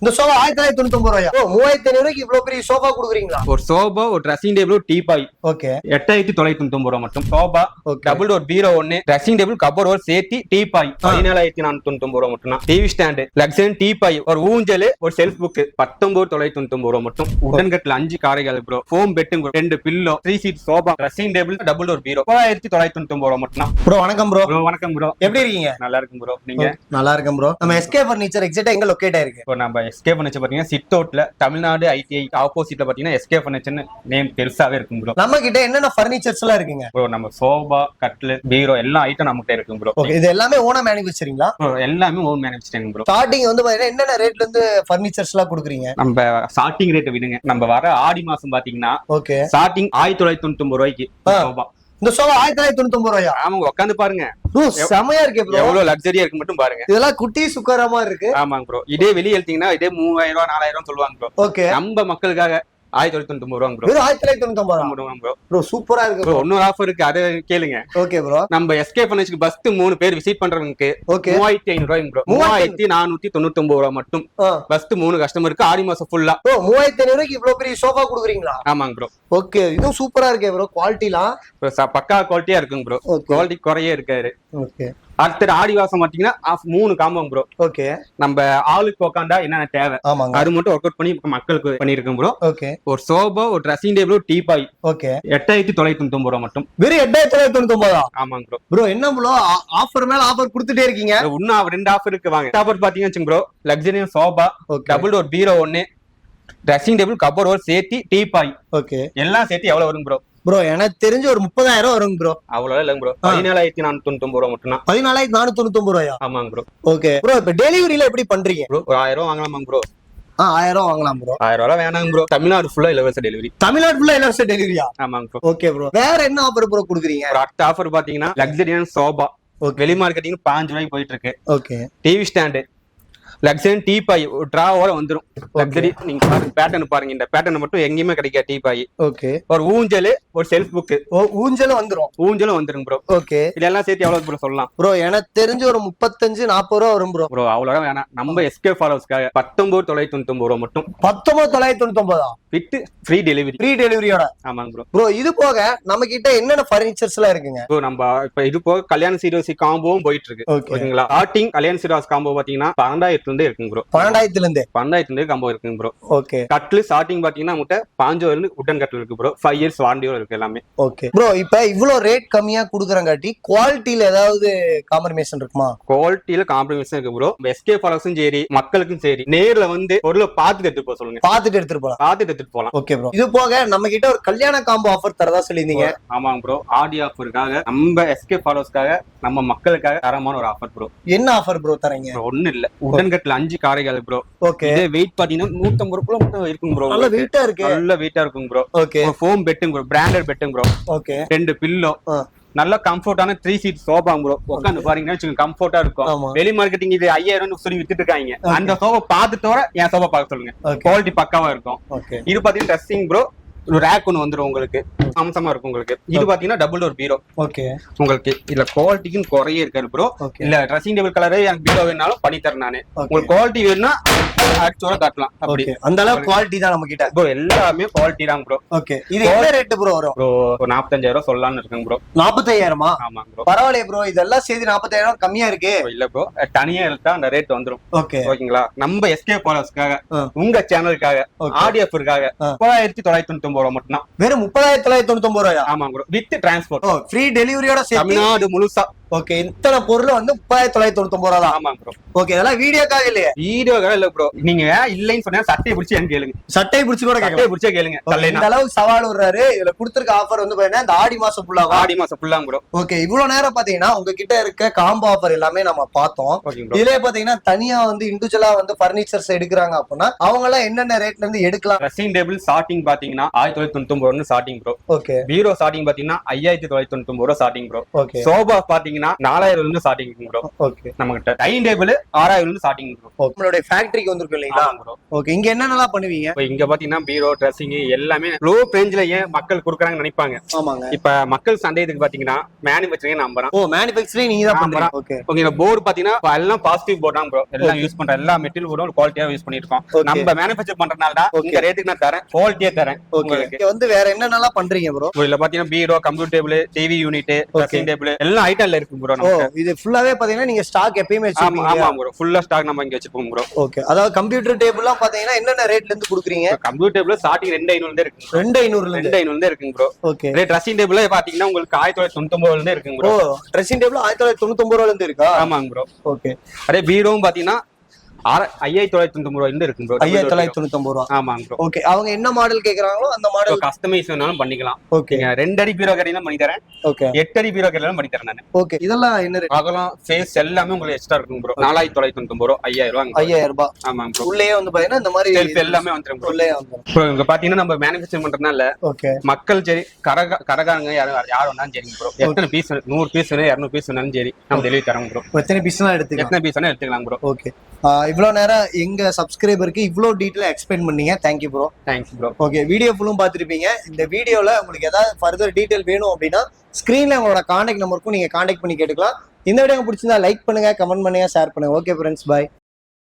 இந்த சோஃபா 1999 ரூபாயா? 3500 ரூபாய்க்கு இவ்வளவு பெரிய சோஃபா குடுக்குறீங்களா? ஒரு சோபா, ஒரு ட்ரெஸ்ஸிங் டேபிள், டீபாய். ஓகே. 8990 ரூபா மட்டும். சோபா, டபுள் டோர் பீரோ ஒன்னு, ட்ரெஸ்ஸிங் டேபிள், கபோர்ட் ஒரு சேர்த்து டீபாய் 17499 ரூபா மட்டும். டிவி ஸ்டாண்ட், லக்ஸரி டீபாய், ஒரு ஊஞ்சல், ஒரு செல்ஃப் புக் 19990 ரூபா மட்டும். உடன் கட்டில் 5 காரைகள் ப்ரோ. ஃபோம் பெட்டுங்க, 2 pillow, 3 seat sofa, dressing table, double door பீரோ 1999 ரூபா மட்டும். ப்ரோ வணக்கம் ப்ரோ. வணக்கம் ப்ரோ, எப்படி இருக்கீங்க? நல்லா இருக்கும் ப்ரோ. நீங்க? நல்லா இருக்கும் ப்ரோ. நம்ம எஸ்கே ஃபர்னிச்சர் எக்ஸாக்ட்டா எங்க லொகேட் ஆயிருக்கு? இப்போ நம்ம எஸ்கே ஃபர்னிச்சர் பாத்தீங்கன்னா சிட் அவுட்ல தமிழ்நாடு ஐடிஐ ஆப்போசிட்ல பாத்தீங்கன்னா எஸ்கே ஃபர்னிச்சர்னு நேம் பெருசாவே இருக்கும் ப்ரோ. நம்ம கிட்ட என்னென்ன ஃபர்னிச்சர்ஸ் எல்லாம் இருக்குங்க ப்ரோ? நம்ம சோபா, கட்லு, பீரோ எல்லா ஐட்டம் நம்ம கிட்ட இருக்கும் ப்ரோ. ஓகே. இது எல்லாமே ஓனா மேனுஃபேக்சரிங்களா? ப்ரோ எல்லாமே ஓன் மேனுஃபேக்சரிங் ப்ரோ. ஸ்டார்டிங் வந்து பாத்தீங்கன்னா என்னென்ன ரேட்ல இருந்து ஃபர்னிச்சர்ஸ் எல்லாம் கொடுக்குறீங்க? நம்ம ஸ்டார்டிங் ரேட் விடுங்க. நம்ம வர ஆடி மாசம் பாத்தீங்கன்னா ஓகே ஸ்டார்டிங் 1999 ரூபாய்க்கு சோபா. இந்த சோஃபா 1999 ரூபாயா? ஆமாங்க, உட்காந்து பாருங்க. ப்ரோ செமையா இருக்கு ப்ரோ. எவ்வளவு லக்ஸரியா இருக்கு மட்டும் பாருங்க. இதெல்லாம் குட்டி சுக்கரா மாதிரி இருக்கு. ஆமாங்க ப்ரோ. இதே வெளிய எடுத்தீங்கன்னா இதே 3000 ரூபாய் 4000 சொல்லுவாங்க ப்ரோ. ஓகே. நம்ம மக்களுக்காக 1999 ரூபாங்க ப்ரோ. வெறும் 1999 ப்ரோ. ப்ரோ சூப்பரா இருக்கு ப்ரோ. இன்னொரு ஆஃபர் இருக்கு, அதை கேளுங்க. Okay bro. நம்ம எஸ்கே ஃபர்னிச்சருக்கு பஸ்ட் 3 பேர் விசிட் பண்றவங்களுக்கு ஓகே 3500 ரூபாய்ங்க ப்ரோ. 3499 ரூபாய் மட்டும். பஸ்ட் 3 கஸ்டமருக்கு ஆடி மாசம் ஃபுல்லா. ப்ரோ 3500 ரூபாய்க்கு இவ்வளவு பெரிய சோஃபா குடுக்குறீங்களா? ஆமாங்க ப்ரோ. ஓகே. இதுவும் சூப்பரா இருக்கே ப்ரோ. குவாலிட்டிலாம் பக்கா குவாலிட்டியா இருக்குங்க ப்ரோ. குவாலிட்டி குறையே இருக்காரு. ஓகே. அடுத்த ஆடி வாசம் பாத்தீங்கன்னா 3 காம்போ ப்ரோ. ஓகே. நம்ம ஆளுக்கு உட்காந்தா என்னென்ன தேவை ஆமாங்க, அது மட்டும் ஒர்க் அவுட் பண்ணி மக்களுக்கு பண்ணிருக்கோம் ப்ரோ. ஓகே. ஒரு சோபா, ஒரு ட்ரெஸ்ஸிங் டேபிள், டீபாய் ஓகே 8999 ரூபாய் மட்டும். வெறும் 8999. ஆமாங்க ப்ரோ. ப்ரோ என்ன ப்ரோ ஆஃபர் மேல ஆஃபர் கொடுத்துட்டே இருக்கீங்க? இன்னும் 2 ஆஃபர் இருக்கு வாங்க. ஆஃபர் பாத்தீங்கன்னா வச்சுங்க bro, luxury sofa, double door பீரோ ஒன்னு, ட்ரெஸ்ஸிங் டேபிள், கபோர்ட் ஒரு சேர்த்து டீபாய் ஓகே எல்லாம் சேர்த்து எவ்வளவு வரும் ப்ரோ? ப்ரோ எனக்கு தெரிஞ்சு ஒரு 30000 வருங்க ப்ரோ. அவ்வளவு இல்லங்க ப்ரோ. 14499 ரூபாய் மட்டும் தான். 14499 ரூபாயா? ஆமாங்க ப்ரோ. Okay bro. இப்ப டெலிவரியில எப்படி பண்றீங்க ப்ரோ? ஒரு 1000 வாங்கலாமா ப்ரோ? 1000 வாங்கலாம் ப்ரோ. 1000 ரூபாய் வேணாங்க ப்ரோ. தமிழ்நாடு ஃபுல்லா இலவச டெலிவரி. தமிழ்நாடு ஃபுல்லா இலவச டெலிவரியா? ஆமாங்க ப்ரோ. Okay bro. வேற என்ன ஆஃபர் ப்ரோ குடுக்குறீங்க? அடுத்த ஆஃபர் பாத்தீங்கன்னா லக்ஸரியான சோபா, வெளி மார்க்கெட்டிங் 5 ரூபாய்க்கு போயிட்டு இருக்கு. ஓகே. டிவி ஸ்டாண்ட், லக்ஸரி டீபாய் டிராவோட வந்துரும். லக்ஸரி நீங்க பாருங்க, பேட்டர்ன் பாருங்க. இந்த பேட்டர்ன் மட்டும் எங்கேயுமே கிடைக்காது டீபாய். ஓகே. ஒரு ஊஞ்சல், ஒரு செல்ஃப் புக். ஊஞ்சலும் வந்துரும். ஊஞ்சலும் வந்துரும் ப்ரோ. ஓகே. இதெல்லாம் சேர்த்து எவ்வளவு ப்ரோ சொல்லலாம்? ப்ரோ எனக்கு தெரிஞ்சு ஒரு 35-40 ரூபா வரும் ப்ரோ. ப்ரோ அவ்வளவு வேணாம். நம்ம எஸ்கே ஃபாலோவர்ஸ்க்காக 19999 ரூபா மட்டும். 19999 வித் ஃப்ரீ டெலிவரி. ஃப்ரீ டெலிவரியோட. ஆமாங்க ப்ரோ. ப்ரோ இது போக நம்ம கிட்ட என்னென்ன ஃபர்னிச்சர்ஸ் எல்லாம் இருக்குங்க? ப்ரோ நம்ம இப்ப இது போக கல்யாண சீரோசி காம்போவும் போயிட்டு இருக்கு. ஓகேங்களா? ஸ்டார்டிங் கல்யாண சீரோஸ் காம்போ பாத்தீங்கன்னா 12000 இருந்து இருக்குங்க ப்ரோ. 12000 இருந்து 12000 காம்போ இருக்குங்க ப்ரோ. ஓகே. கட்லு ஸ்டார்டிங் பாத்தீங்கன்னா முட்டை 5 இருந்து உடன் கட்ல இருக்கு ப்ரோ. 5 இயர்ஸ் வாரண்டியோட இருக்கு எல்லாமே. Okay bro. இப்ப இவ்ளோ ரேட் கம்மியா குடுக்குறங்காட்டி குவாலிட்டில ஏதாவது காம்ப்ரமைசேஷன் இருக்குமா? குவாலிட்டியில காம்ப்ரமைசேஷன் இருக்கு ப்ரோ. எஸ்கே ஃபாலோவர்ஸும் சரி, மக்களுக்கும் சரி, நேர்ல வந்து பொருளை பார்த்துட்டு எடுத்துட்டு போக சொல்லுங்க. பார்த்துட்டு எடுத்துட்டு போலாம். Okay bro. இது போக நம்ம கிட்ட ஒரு கல்யாண காம்போ ஆஃபர் தரதா சொல்லிருந்தீங்க. ஆமாங்க ப்ரோ. ஆடி ஆஃபருக்காக நம்ம எஸ்கே ஃபாலோவர்ஸ்க்காக நம்ம மக்களுக்காக தரமான ஒரு ஆஃபர் ப்ரோ. என்ன ஆஃபர் ப்ரோ தரீங்க? ஒண்ணு இல்ல, உடன் கட்ல 5 காரைகள் ப்ரோ. ஓகே. இதே வெயிட் பாத்தீங்கன்னா 150 கிலோ மட்டும் இருக்கும் ப்ரோ. நல்ல வெயிட்டா இருக்கு. நல்ல வெயிட்டா இருக்கும் ப்ரோ. ஓகே. ஃபோம் பெட்டுங்க ப்ரோ, பிராண்டட் பெட்டுங்க ப்ரோ. ஓகே. 2 பில்லோ, நல்ல கம்ஃபர்ட்டான 3 சீட் சோபா ப்ரோ. உட்காந்து பாருங்கன்னா கம்ஃபர்ட்டா இருக்கும். வெளி மார்க்கெட்டிங் இது 5000 சொல்லி வித்துட்டு இருக்காங்க. அந்த சோபா பார்த்துட்டோட என் சோபா பார்க்க சொல்லுங்க. குவாலிட்டி பக்காவா இருக்கும். இது பாத்தீங்கன்னா ட்ரெஸ்ஸிங் ப்ரோ, ஒரு ரேக் ஒன்னு வந்துரும் உங்களுக்கு. அம்சமா இருக்கும் உங்களுக்கு. இது பாத்தீங்கன்னா டபுள் டோர் பீரோ. ஓகே. உங்களுக்கு இதுல குவாலிட்டிக்கும் குறைய இருக்காரு ப்ரோ. இல்ல ட்ரெஸ்ஸிங் டேபிள் கலரே எனக்கு பீரோ வேணாலும் பண்ணி தரேன் நானு. உங்களுக்கு குவாலிட்டி வேணும்னா ஆக்சுவலா காட்டலாம். அப்படி அந்த அளவுக்கு குவாலிட்டி தான் நம்ம கிட்ட ப்ரோ. எல்லாமே குவாலிட்டி தான் ப்ரோ. ஓகே. இது என்ன ரேட் ப்ரோ வரும்? ப்ரோ 45000 சொல்லலாம்னு இருக்கேன் ப்ரோ. 45000மா? ஆமாங்க ப்ரோ. பரவாயில்லை ப்ரோ. இதெல்லாம் சேர்த்து 40000 கம்மியா இருக்கு. இல்ல ப்ரோ, தனியா எடுத்தா அந்த ரேட் வந்துரும். ஓகே. ஓகேங்களா? நம்ம எஸ்கே ஃபாலோவர்ஸ்க்காக, உங்க சேனலுக்காக, ஆடி ஆஃபருக்காக 3999 ரூபாய் மட்டும் தான். வெறும் 30999 ரூபாயா? ஆமாங்க ப்ரோ. With transport. ஃப்ரீ டெலிவரியோட சேர்த்து தமிழ்நாடு முழுசா. ஓகே. இத்தனை பொருள் வந்து 30999 ரூபா தான். ஆமாங்க ப்ரோ. ஓகே. இதெல்லாம் வீடியோக்காக இல்லையா? வீடியோக்காக இல்ல ப்ரோ. நீங்க இல்லைன்னு சொன்னா சட்டையை பிடிச்சி எனக்கு கேளுங்க. சட்டையை பிடிச்சி கூட சட்டையை பிடிச்சே கேளுங்க. இந்த அளவுக்கு சவால் விடுறாரு. இதுல கொடுத்திருக்க ஆஃபர் வந்து பாத்தீங்கன்னா இந்த ஆடி மாசம் ஃபுல்லாவா? ஆடி மாசம் ஃபுல்லா ப்ரோ. ஓகே. இவ்வளவு நேரம் பாத்தீங்கன்னா உங்ககிட்ட இருக்க காம்போ ஆஃபர் எல்லாமே நம்ம பார்த்தோம். இதுலயே பாத்தீங்கன்னா தனியா வந்து இண்டிவிஜுவலா வந்து பர்னிச்சர்ஸ் எடுக்கிறாங்க அப்படின்னா அவங்க எல்லாம் என்னென்ன ரேட்ல இருந்து எடுக்கலாம்? ட்ரெஸ்ஸிங் டேபிள் ஸ்டார்டிங் பாத்தீங்கன்னா 1999 ஸ்டார்டிங் ப்ரோ. ஓகே. பீரோ ஸ்டார்டிங் பாத்தீங்கன்னா 5999 ரூபாய் ஸ்டார்டிங் ப்ரோ. ஓகே. சோபா பாத்தீங்கன்னா பாத்தீங்கன்னா 4000 இருந்து ஸ்டார்டிங் ப்ரோ. ஓகே, நம்ம கிட்ட டைனிங் டேபிள் 6000 இருந்து ஸ்டார்டிங் ப்ரோ. நம்மளுடைய ஃபேக்டரிக்கு வந்திருக்கும் இல்லைங்களா ப்ரோ. ஓகே, இங்க என்னென்னலாம் பண்ணுவீங்க? இப்போ இங்க பாத்தீங்கன்னா பீரோ, ட்ரெஸ்ஸிங் எல்லாமே லோ ரேஞ்ச்ல ஏன் மக்கள் கொடுக்குறாங்கன்னு நினைப்பாங்க. ஆமாங்க. இப்ப மக்கள் சந்தேகத்துக்கு பாத்தீங்கன்னா மேனுஃபேக்சரிங் நம்புறோம். ஓ, மேனுஃபேக்சரிங் நீங்க தான் பண்றீங்க. ஓகே ஓகே, இந்த போர்டு பாத்தீங்கன்னா எல்லாம் பாசிட்டிவ் போர்ட் தான் ப்ரோ. எல்லாம் யூஸ் பண்ற எல்லா மெட்டீரியல் போர்டும் குவாலிட்டியா யூஸ் பண்ணிருக்கோம். நம்ம மேனுஃபேக்சர் பண்றதுனால தான் இந்த ரேட்டுக்கு நான் தரேன், குவாலிட்டியா தரேன் உங்களுக்கு. இங்க வந்து வேற என்னென்னலாம் பண்றீங்க ப்ரோ? இதுல பாத்தீங்கன்னா பீரோ, computer table, TV unit, dressing table எல்லா ஐட்டம்ல இருக்கு ப்ரோ. ஓ, இது ஃபுல்லாவே பாத்தீங்கன்னா நீங்க ஸ்டாக் எப்பயுமே வச்சிருக்கீங்க? ஆமா ப்ரோ, ஃபுல்லா ஸ்டாக் நம்ம இங்க வச்சிருப்போம் ப்ரோ. ஓகே, அதாவது கம்ப்யூட்டர் டேபிள்லாம் பாத்தீங்கன்னா என்னென்ன ரேட்ல இருந்து குடுக்குறீங்க? கம்ப்யூட்டர் டேபிள் ஸ்டார்டிங் 2500 இருந்து இருக்கு. 2500 இருந்து இருக்குங்க ப்ரோ. ஓகே, ட்ரெஸ்ஸிங் டேபிள் பாத்தீங்கன்னா உங்களுக்கு 1999 இருந்து இருக்குங்க ப்ரோ. ஓ, ட்ரெஸ்ஸிங் டேபிள் 1999 இருந்து இருக்கா? ஆமாங்க ப்ரோ. ஓகே, அதே பீரோவும் பாத்தீங்கன்னா 5990 இருந்து இருக்கு ப்ரோ. 5999 ரூபா. ஆமாங்க ப்ரோ. ஓகே, அவங்க என்ன மாடல் கேக்குறாங்களோ அந்த மாடல் கஸ்டமைஸ் வேணாலும் பண்ணிக்கலாம். ஓகே, நீங்க 2 அடி பீரோ கடையில பண்ணி தரேன், ஓகே 8 அடி பீரோ கடையில பண்ணி தரேன் நான். ஓகே, இதெல்லாம் என்ன ரேட்? அகலம் ஃபேஸ் எல்லாமே உங்களுக்கு எக்ஸ்ட்ரா இருக்கும் ப்ரோ. 4990 ரூபா, 5000 ரூபாங்க. 5000 ரூபாய். ஆமாங்க ப்ரோ. உள்ளே வந்து பாத்தீங்கன்னா இந்த மாதிரி செல்ஃப் எல்லாமே வந்துரும் ப்ரோ. உள்ளே வந்துரும். ப்ரோ இங்க பாத்தீங்கன்னா நம்ம மேனுஃபேக்சர் பண்றதுனால ஓகே, மக்கள் சரி கரகாரங்க யார் வேணாலும் சரி ப்ரோ. எத்தனை பீஸ் 100 பீஸ் 200 பீஸ் வேணாலும் சரி நம்ம டெலிவரி தரோம் ப்ரோ. எத்தனை பீஸ்லாம் எடுத்துக்கலாம்? எத்தனை பீஸ் வேணா எடுத்துக்கலாம் ப்ரோ. ஓகே, இவ்வளவு நேரம் எங்க சப்ஸ்கிரைபருக்கு இவ்வளவு டீட்டெயிலா எக்ஸ்பிளைன் பண்ணீங்க. Thank you bro. Thanks bro. Okay, video ஃபுல்லும் பார்த்துருப்பீங்க. இந்த வீடியோல உங்களுக்கு ஏதாவது ஃபர்தர் டீட்டெயில் வேணும் அப்படின்னா ஸ்கிரீன்ல உங்களோட கான்டாக்ட் நம்பருக்கும் நீங்க கான்டாக்ட் பண்ணி கேட்டுக்கலாம். இந்த வீடியோ பிடிச்சிருந்தா லைக் பண்ணுங்க, கமெண்ட் பண்ணுங்க, ஷேர் பண்ணுங்க. ஓகே ஃப்ரெண்ட்ஸ், பாய்.